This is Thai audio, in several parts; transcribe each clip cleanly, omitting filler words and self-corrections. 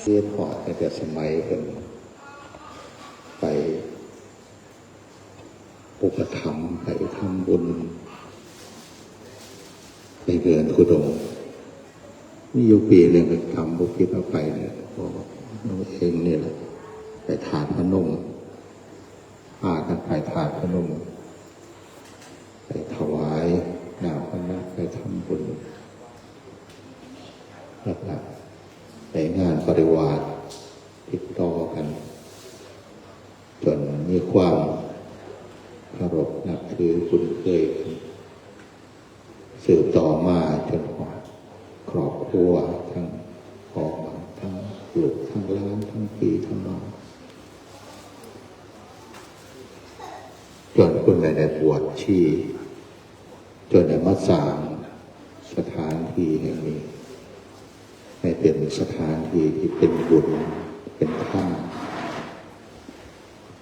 เรียนหอดตั้งแต่สมัยเป็นไปอุปถัมภ์ไปทำบุญไปเดินธุดงค์นี่อยู่ปีหนึ่งไปทำบุญที่เราไปเนี่ยพอเราเองเนี่ยแหละไปถาดพนมพากันไปถาดพนมไปถวายนามพระไปทำบุญแล้วก็ในงานปริวาสติดต่อกันจนมีความเคารพนับถือคุ้นเคยกันสืบต่อมาจนครอบครัวทั้งพ่อทั้งลูกทั้งหลานทั้งพี่ทั้งน้องจนคุณได้บวชชีจนได้มาสร้างสถานที่แห่งนี้ให้เป็นสถานที่ที่เป็นบุญเป็นธรรม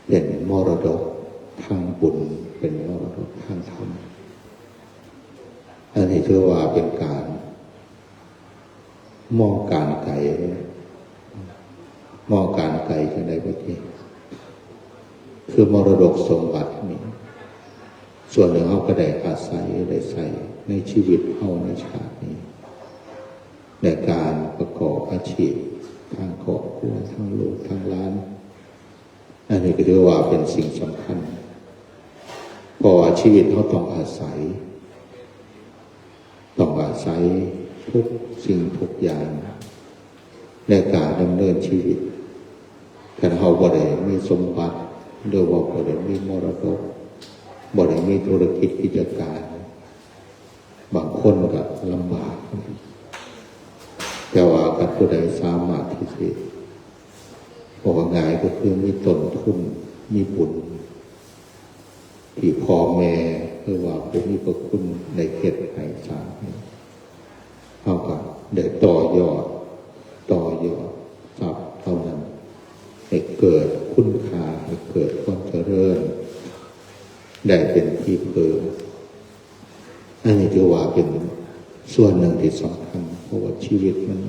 เป็นมรดกทางบุญเป็นมรดกทางธรรมอันนี้ถือว่าเป็นการมองการไกลมองการไกลจะได้ประเทศคือมรดกสมบัตินี้ส่วนหนึ่งเขาก็ได้อาศัยได้ใส่ในชีวิตเขาในชาตินี้ในการประกอบอาชีพทางครอบครัวทางลูกทางหลานอันนี้ก็ถือว่าเป็นสิ่งสำคัญเพราะว่าชีวิตเขาต้องอาศัยทุกสิ่งทุกอย่างในการดำเนินชีวิตถ้าเขาบ่ได้มีสมบัติหรือว่าบ่ได้มีมรดกบ่ได้มีธุรกิจกิจการบางคนก็ลำบากแต่ว่ากับผู้ใดสามารถที่จะบอกว่าง่ายก็คือมีต้นทุนมีบุญที่พ่อแม่คือว่าผู้มีพระคุณในเขตให้สร้างเขาก็ได้ต่อยอดทรัพย์เท่านั้นให้เกิดคุณค่าให้เกิดความเจริญได้เป็นที่เพิ่มอันนี้ถือว่าเป็นส่วนหนึ่งที่สำคัญเพราะว่าชีวิตมัน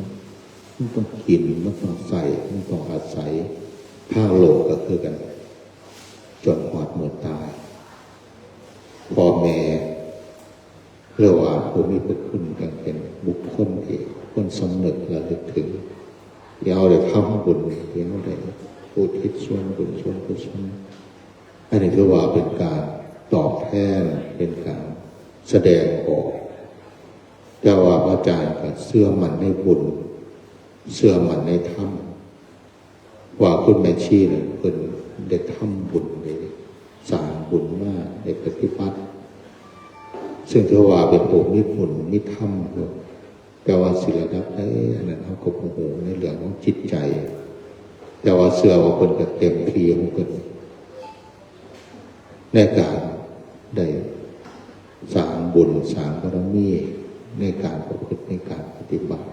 ต้องกินมันต้องใส่มันต้องอาศัยผ้าโลกก็คือกันจนหอดเมื่อตายพ่อแม่เรียกว่าผู้มีพระคุณกันเป็นบุคคลที่คนสำนึกระลึกถึงที่เอาได้ทำบุญที่เอาได้อุทิศส่วนบุญส่วนกุศลอันนี้ถือว่าเป็นการตอบแทนเป็นการแสดงออกแต่ว่าพระอาจารย์ก็เชื่อมั่นในบุญเชื่อมั่นในธรรมว่าคุณแม่ชีเนี่ยเพิ่นได้ทำบุญได้สร้างบุญมากได้ปฏิบัติซึ่งถือว่าเป็นผู้มีบุญมีธรรมแต่ว่าศิลธรรมได้อันนั้นเขาก็โอ้โหในเรื่องของจิตใจแต่ว่าเชื่อว่าคนก็เต็มที่ของคนในการได้สร้างบุญสร้างบารมีในการประพฤติในการปฏิบัติ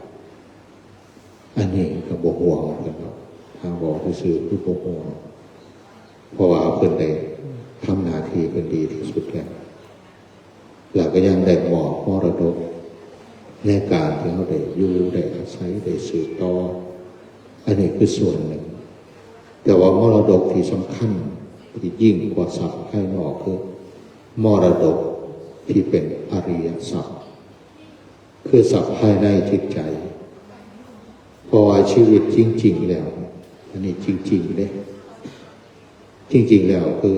อันนี้ก็บ่ห่วงกันเนาะทางบอกซื่อคือบ่ห่วงเพราะว่าเพิ่นได้ทำหน้าที่เป็นดีที่สุดแล้วก็ยังได้มอบมรดกในการที่เขาได้อยู่ได้อาศัยได้สืบต่ออันนี้คือส่วนหนึ่งแต่ว่ามรดกที่สำคัญที่ยิ่งกว่าทรัพย์ภายนอกคือมรดกที่เป็นอริยทรัพย์คือทรัพย์ภายในจิตใจเพราะว่าชีวิตจริงๆแล้วอันนี้จริงๆเลยจริงๆแล้วคือ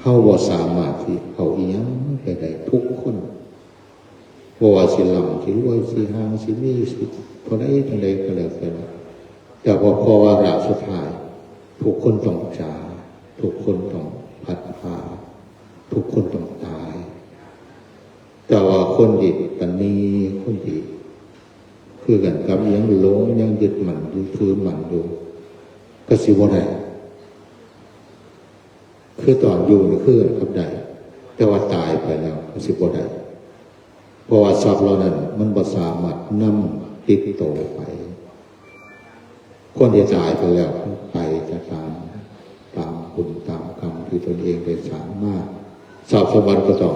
เขาบ่สามารถที่เอาอีหยังไปได้ทุกคนบ่ว่าสิลำสิรวยสิห่างสิมีสิเท่าใดก็แล้วแต่พอวาระสุดท้ายทุกคนต้องจากทุกคนต้องพัดพาทุกคนต้องตายแต่ว่าคนดีตอนนี้คนดีคือกันกับยังหลงยังยึดมั่นอยู่ถือมั่นอยู่ก็สิบ่ได้คือตอนอยู่นี่คือกับใดแต่ว่าตายไปแล้วก็สิบ่ได้เพราะว่าทรัพย์เหล่านั้นมันบ่สามารถนำติดตัวไปคนที่ตายไปแล้วไปจะตามบุญตามกรรมที่ตนเองได้สร้างมาทรัพย์สมบัติก็ต้อง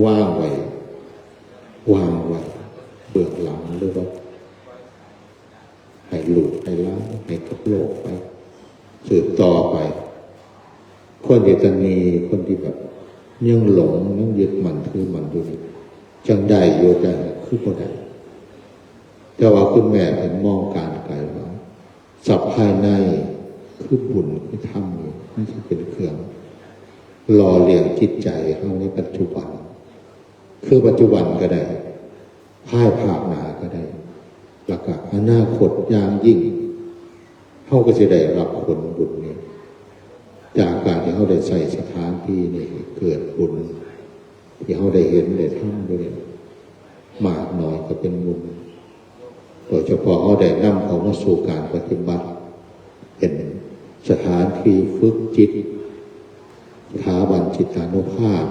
ว่างไว้เบื้องหลังหรือว่าให้ลูกให้ ล้างให้กับโลกไปสืบต่อไปคนที่จะมีคนที่แบบยังหลงยังยึดมันถือมันอยู่นี่จังได้โยจังคือบ่ได้แต่ว่าคุณแม่เป็นมองการไกลว่าสัพภายในคือบุญคือธรรมนี่มันจะเป็นเครื่องหล่อเลี้ยงจิตใจเขาในปัจจุบันคือปัจจุบันก็ได้ภายภาคหน้าก็ได้หลักอนาคตยามยิ่งเขาก็จะได้รับผลบุญนี้จากการที่เขาได้ใส่สถานที่นี่เกิดบุญที่เขาได้เห็นได้ทำด้วยมากน้อยก็เป็นบุญโดยเฉพาะเขาได้นำเขามาสู่การปฏิบัติเป็นสถานที่ฝึกจิตสถาบันจิตานุภาพ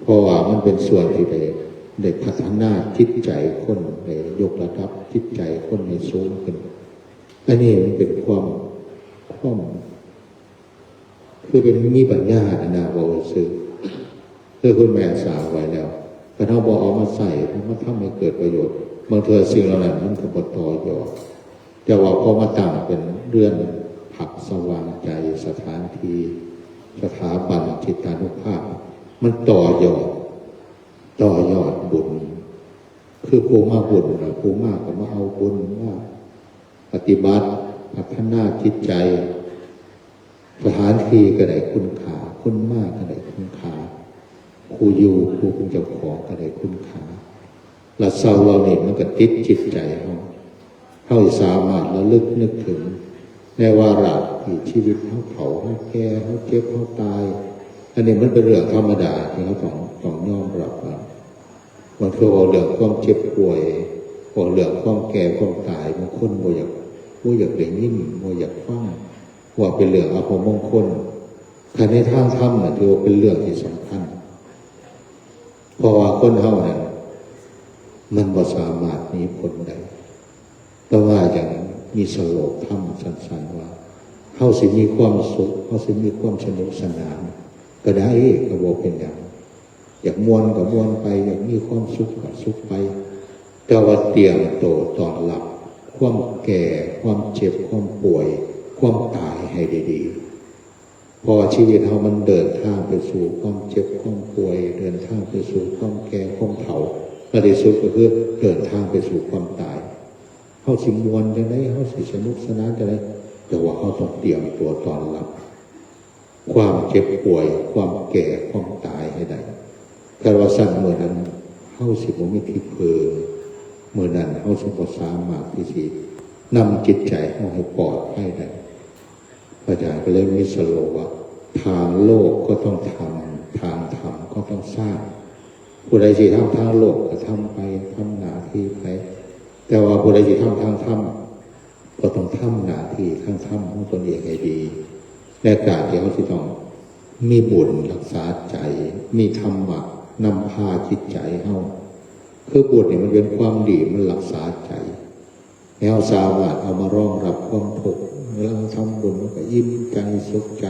เพราะว่ามันเป็นส่วนที่ได้พัฒนาจิตใจคนได้ยกระดับจิตใจคนให้สูงขึ้นอันนี้มันเป็นความคือเป็นมีปัญญาอนาบวซึ่งคือคุณแม่สาวไว้แล้วแต่ถ้าบอกเอามาใส่เพราะว่าทำให้เกิดประโยชน์บางเทื่อสิ่งเหล่านั้นมันก็บ่ต่อยอดแต่ว่าพอมาตั้งเป็นเรื่องผักสว่างใจสถานที่สถาบันจิตานุภาพมันต่อยอดบุญคือผู้มาบุญนะผู้มากก็มาเอาบุญว่าปฏิบัติพัฒนาจิตใจสถานที่ก็ได้คุณค่าคนมากก็ได้คุณค่าผู้อยู่ผู้เป็นเจ้าของก็ได้คุณค่าและเศร้าเราเนี่ยมันก็ติดจิตใจเขาสามารถระลึกนึกถึงในวาระที่ชีวิตเขาเผาเขาแก่เขาเจ็บเขาตายอันนี้มันเป็นเรื่องธรรมดาที่เขาต้องยอมรับมันคือว่าเรื่องความเจ็บป่วยว่าเรื่องความแก่ความตายบางคนบ่อยากได้ยินบ่อยากฟังว่าเป็นเรื่องอัปมงคลการในทางธรรมถือว่าเป็นเรื่องที่สำคัญเพราะว่าคนเฮานั้นมันบ่สามารถหนีพ้นได้แต่ว่าอย่างมีสโลกธรรมสั้นๆว่าเฮาสิมีความสุขเฮาสิมีความสนุกสนานก็ได้ก็บ่เป็นอย่างอยากม่วนก็ม่วนไปอยากมีความสุขก็สุขไปแต่ว่าเตรียมตัวตอนหลับความแก่ความเจ็บความป่วยความตายให้ดีๆพอชีวิตเรามันเดินทางไปสู่ความเจ็บความป่วยเดินทางไปสู่ความแก่ความเฒ่าและที่สุดก็คือเดินทางไปสู่ความตายเขาสิมวนจะได้เขาสิสนุกสนานจะได้แต่ว่าเขาต้องเตรียมตัวตอนรับความเจ็บป่วยความแก่ความตายให้ได้แต่ว่าสั่งเมื่อนั้นเขาสิบ่มีที่พึ่งเมื่อนั้นเขาสิบ่สามารถที่จะนำจิตใจเขาให้ปลอดภัยได้พระอาจารย์ก็เลยมีสโลว่าทางโลกก็ต้องทำทางธรรมก็ต้องสร้างผู้ใดที่ทำทางโลกก็ทำไปทำหน้าที่ไปแต่ว่าผู้ใดที่ทำทางธรรมก็ต้องทำหน้าที่ทางธรรมของตนเองให้ดีและการที่เขาจะต้องมีบุญรักษาใจมีธรรมะนำพาจิตใจเขาคือบุญเนี่ยมันเป็นความดีมันรักษาใจแล้วสามารถเอามารองรับความทุกข์เวลาทำบุญมันก็อิ่มใจสุขใจ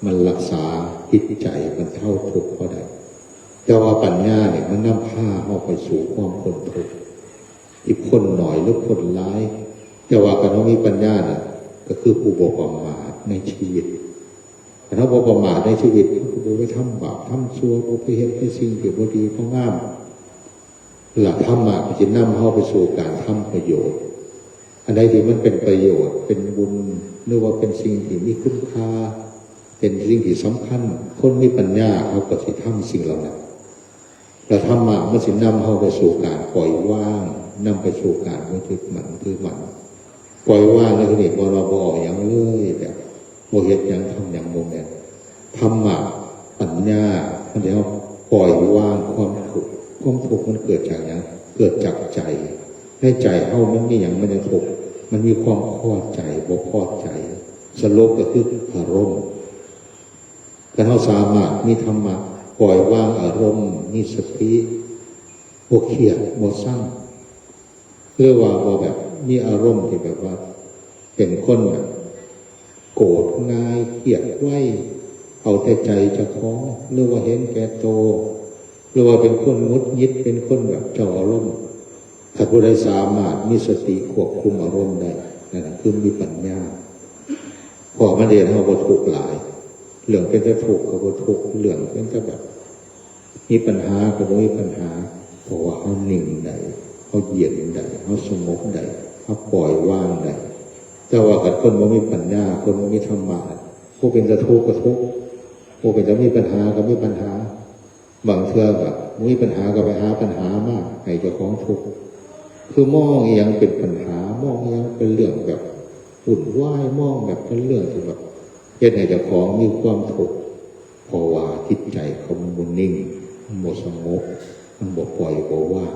มันรักษาจิตใจมันเท่าทุกข์ก็ได้แต่ว่าปัญญาเนี่ยมันนำพาเขาไปสู่ความพ้นทุกข์อีกคนหน่อยหรือคนร้ายแต่ว่าการที่มีปัญญาน่ะก็คือผู้บ่ประมาทในชีวิตแต่ถ้าบ่ประมาทในชีวิตก็บ่ไปทำบาปทำชั่วบ่ไปเฮ็ดในสิ่งที่บ่ดีบ่งามหลักธรรมะก็จะนำเขาไปสู่การทำประโยชน์อันใดที่มันเป็นประโยชน์เป็นบุญหรือว่าเป็นสิ่งที่มีคุณค่าเป็นสิ่งที่สำคัญคนมีปัญญาเขาก็สิทำสิ่งเหล่านั้นแล้วธรรมะมันสินำเขาไปสู่การปล่อยว่างนำไปสู่การไม่ยึดมั่นถือมั่นปล่อยว่างในที่นี้บ่เราบ่อย่างเลยแบบบ่เฮ็ดหยังทำหยังบ่แม่นธรรมะปัญญามันจะปล่อยว่างความทุกข์มันเกิดจากหยังเกิดจากใจในใจเฮามันมีหยังมันจะทุกข์มันมีความพอใจบ่พอใจสโลกก็คืออารมณ์แต่เฮาสามารถมีธรรมะปล่อยวางอารมณ์มีสติบ่เครียดบ่เศร้าเพื่อว่าบ่แบบมีอารมณ์ที่แบบว่าเป็นคนแบบโกรธง่ายเครียดไว้เอาแต่ใจเจ้าของหรือว่าเห็นแก่โตหรือว่าเป็นคนงุดหงิดเป็นคนแบบเจ้าอารมณ์ถ้าผู้ใดสามารถมีสติควบคุมอารมณ์ได้ คือมีปัญญาพอมาเรียนเขาก็ถูกหลายเรื่องเป็นจะถูกเขาก็ถูกเรื่องเป็นจะแบบมีปัญหาก็บ่มีปัญหาเพราะว่าเขานิ่งใดเขาเย็นใดเขาสงบใดเขาปล่อยว่างใดแต่ว่ากับคนบ่มีปัญญาคนบ่มีธรรมะผู้เป็นจะทุกข์ก็ทุกข์ผู้เป็นจะมีปัญหาก็มีปัญหาบางเทื่อก็มีปัญหาก็ไปหาปัญหามากให้เจ้าของทุกข์คือมองอีหยังเป็นปัญหามองอีหยังเป็นเรื่องแบบวุ่นวายมองแบบเป็นเรื่องที่แบบเฮ็ดให้เจ้าของมีความทุกข์เพราะว่าจิตใจเขามันบ่นิ่งมันบ่สงบมันบ่ปล่อยบ่ว่าง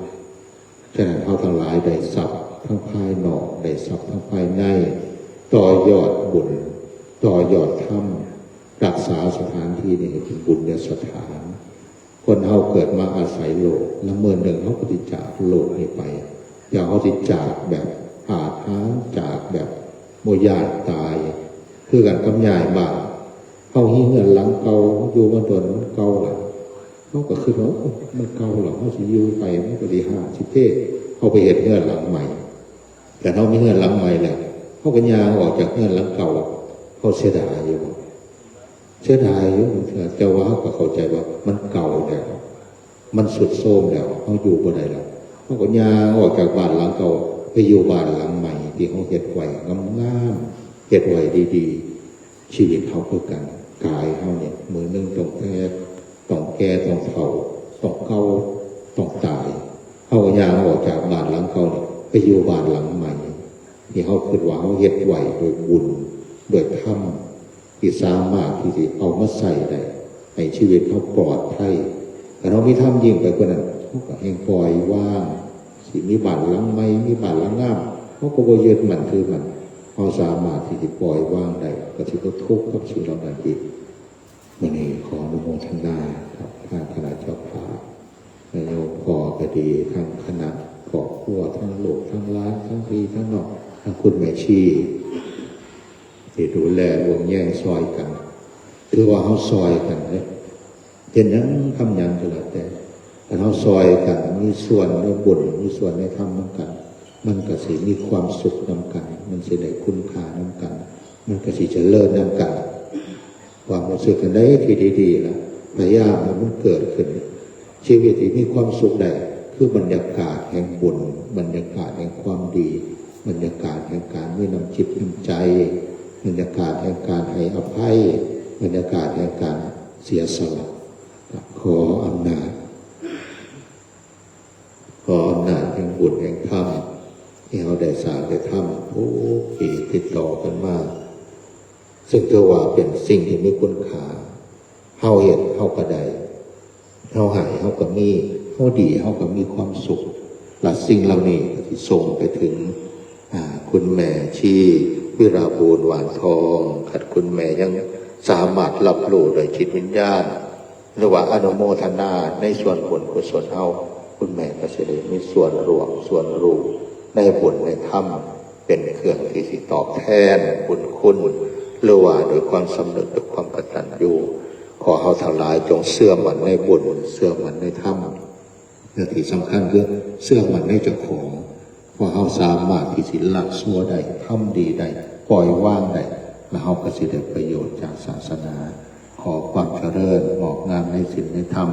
ฉะนั้นเขาทั้งหลายได้ทรัพย์ทั้งภายนอกได้ทรัพย์ทั้งภายในต่อยอดบุญต่อยอดธรรมรักษาสถานที่นี้ให้เป็นบุญสถานคนเฮาเกิดมาอาศัยโลกแล้วเมื่อหนึ่งเขาก็จะจากโลกนี้ไปอย่าเขาจะจากแบบอาถรรพ์จากแบบโมยาตายคือกันกำยายบ้านเขาหิ้งเงินหลังเก่าอยู่มาโดนมันเก่าหลังเขาก็คือว่ามันเก่าหรอเขาสิอยู่ไปมันก็ดีห้าสิเท่เขาไปเห็นเงินหลังใหม่แต่เขามีเงินหลังใหม่แล้วเขาก็ยางออกจากเงินหลังเก่าเขาเสียดายอยู่เสียดายอยู่เจ้าว่าก็เข้าใจว่ามันเก่าแล้วมันสุดโทรมแล้วเขาอยู่บ่ได้แล้วเขาก็ยางออกจากบ้านหลังเก่าไปอยู่บ้านหลังใหม่ที่เขาเฮ็ดไว้งามๆเฮ็ดไว้ดีๆชีวิตเขาเพื่อกันกายเขาเนี่ยมือนึงต้องแก่ต้องเฒ่าต้องเก่าต้องตายเขาก็ยางออกจากบ้านหลังเก่าเนี่ยไปอยู่บ้านหลังใหม่ที่เขาคิดว่าเขาเฮ็ดไว้โดยบุญโดยธรรมที่สามารถที่จะเอามาใส่ได้ให้ชีวิตเขาปลอดภัยแต่เราไม่ทำยิ่งไปกว่านั้นเขาก็เองปล่อยว่างสิมีบ้านหลังใหม่มีบ้านหลังงามเขาก็บ่ยึดมันคือมันเขาสามารถที่จะปล่อยว่างได้ก็ที่เขาทุกข์กับสิ่งเหล่านั้นอีกวันนี้ขออนุโมทนาครับทางคณะเจ้าภาพและโยมพ่อก็ดีทั้งคณะครอบครัวทั้งลูกทั้งหลานทั้งพี่ทั้งน้องทั้งคุณแม่ชีที่ดูแลวงแย่งซอยกันคือว่าเขาซอยกันเนี่ยเห็นยังทำยังก็แล้วแต่เขาซอยกันมีส่วนในบุญมีส่วนในธรรมน้ำกันมันก็สิมีความสุขน้ำกันมันสิได้คุณค่าน้ำกันมันก็สิเจริญน้ำกันความรู้สึกกันได้ที่ดีๆแล้วพยายามให้มันเกิดขึ้นชีวิตที่มีความสุขได้คือบรรยากาศแห่งบุญบรรยากาศแห่งความดีบรรยากาศแห่งการมีน้ำจิตน้ำใจบรรยากาศแห่งการให้อภัยบรรยากาศแห่งการเสียสละขออำนาจแห่งบุญแห่งธรรมที่เราได้สร้างได้ทำทุกปีติดต่อกันมาซึ่งถือว่าเป็นสิ่งที่มีคุณค่าเฮาเห็นเฮาก็ได้เฮาหายเฮาก็มีเฮาดีเฮาก็มีความสุขและสิ่งเหล่านี้ที่ส่งไปถึงคุณแม่ชีวิราบูรณ์หวานทองขัดคุณแม่ยังสามารถรับรู้โดยจิตวิญญาณหรือว่าอนุโมทนาในส่วนบุญกุศลเฮาคุณแม่ก็จะได้มีส่วนรวมส่วนรู้ในบุญในธรรมเป็นเครื่องที่สิตอบแทนบุญคุณหรือว่าโดยความสำนึกโดยความกตัญญูขอเฮาทั้งหลายจงเชื่อมั่นในบุญเชื่อมั่นในธรรมและที่สำคัญคือเชื่อมั่นในเจ้าของว่าเฮาสามารถที่สิละชั่วได้ทำดีได้ปล่อยว่างได้และเฮาก็สิได้ประโยชน์จากศาสนาขอความเจริญงอกงามในศีลในธรรม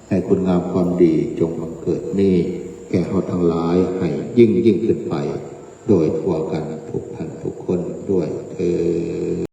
ให้คุณงามความดีจงบังเกิดมีแก่เฮาทั้งหลายให้ยิ่งขึ้นไปโดยทั่วกันทุกท่านทุกคนด้วยเถิด